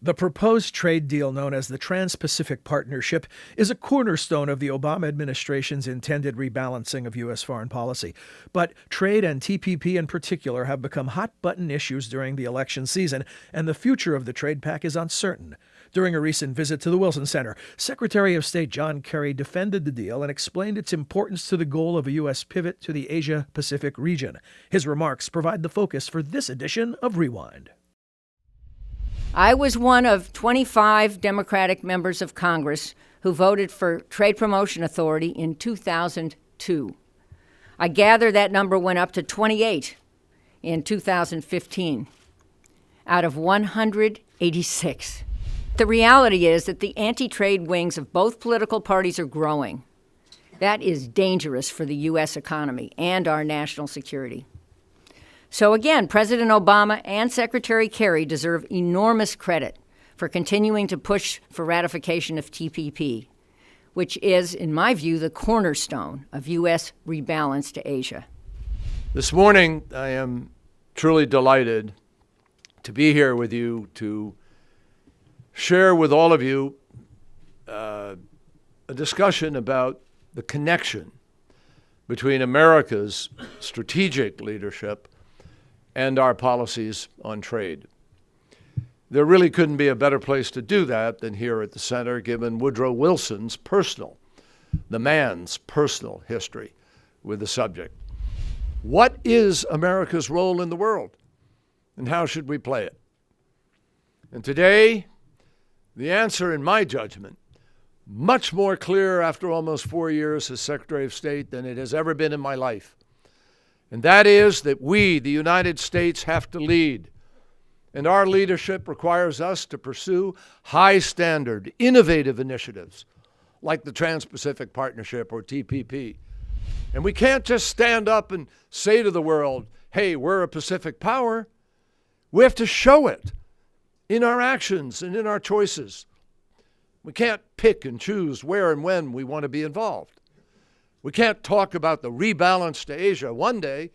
The proposed trade deal known as the Trans-Pacific Partnership is a cornerstone of the Obama administration's intended rebalancing of U.S. foreign policy. But trade and TPP in particular have become hot-button issues during the election season, and the future of the trade pact is uncertain. During a recent visit to the Wilson Center, Secretary of State John Kerry defended the deal and explained its importance to the goal of a U.S. pivot to the Asia-Pacific region. His remarks provide the focus for this edition of Rewind. I was one of 25 Democratic members of Congress who voted for Trade Promotion Authority in 2002. I gather that number went up to 28 in 2015 out of 186. The reality is that the anti-trade wings of both political parties are growing. That is dangerous for the U.S. economy and our national security. So again, President Obama and Secretary Kerry deserve enormous credit for continuing to push for ratification of TPP, which is, in my view, the cornerstone of U.S. rebalance to Asia. This morning, I am truly delighted to be here with you to share with all of you a discussion about the connection between America's strategic leadership and our policies on trade. There really couldn't be a better place to do that than here at the center, given Woodrow Wilson's the man's personal history with the subject. What is America's role in the world, and how should we play it? And today, the answer, in my judgment, much more clear after almost 4 years as Secretary of State than it has ever been in my life. And that is that we, the United States, have to lead. And our leadership requires us to pursue high-standard, innovative initiatives like the Trans-Pacific Partnership or TPP. And we can't just stand up and say to the world, hey, we're a Pacific power. We have to show it in our actions and in our choices. We can't pick and choose where and when we want to be involved. We can't talk about the rebalance to Asia one day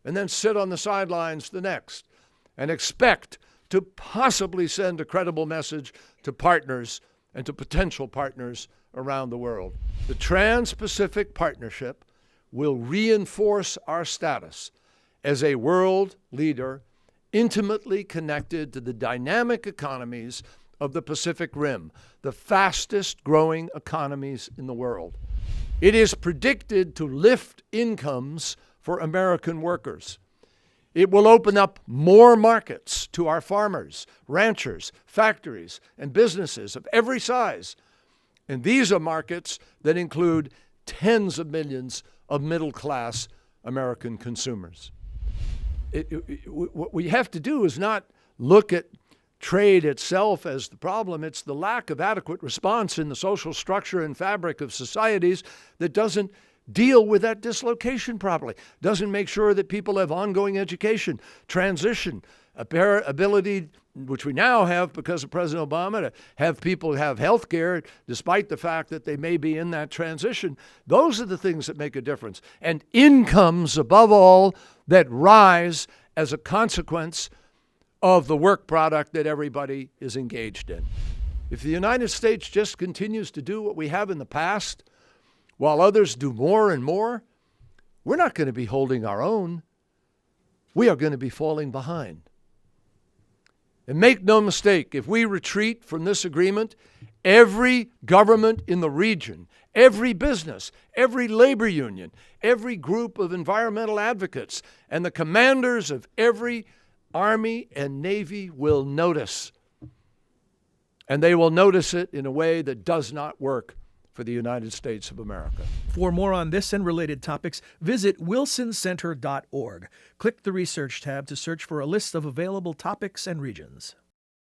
and then sit on the sidelines the next and expect to possibly send a credible message to partners and to potential partners around the world. The Trans-Pacific Partnership will reinforce our status as a world leader intimately connected to the dynamic economies of the Pacific Rim, the fastest growing economies in the world. It is predicted to lift incomes for American workers. It will open up more markets to our farmers, ranchers, factories, and businesses of every size. And these are markets that include tens of millions of middle-class American consumers. What we have to do is not look at trade itself as the problem. It's the lack of adequate response in the social structure and fabric of societies that doesn't deal with that dislocation properly, doesn't make sure that people have ongoing education, transition, ability, which we now have because of President Obama, to have people have health care despite the fact that they may be in that transition. Those are the things that make a difference. And incomes, above all, that rise as a consequence of the work product that everybody is engaged in. If the United States just continues to do what we have in the past, while others do more and more, we're not going to be holding our own. We are going to be falling behind. And make no mistake, if we retreat from this agreement, every government in the region, every business, every labor union, every group of environmental advocates, and the commanders of every Army and Navy will notice. And they will notice it in a way that does not work for the United States of America. For more on this and related topics, visit wilsoncenter.org. Click the Research tab to search for a list of available topics and regions.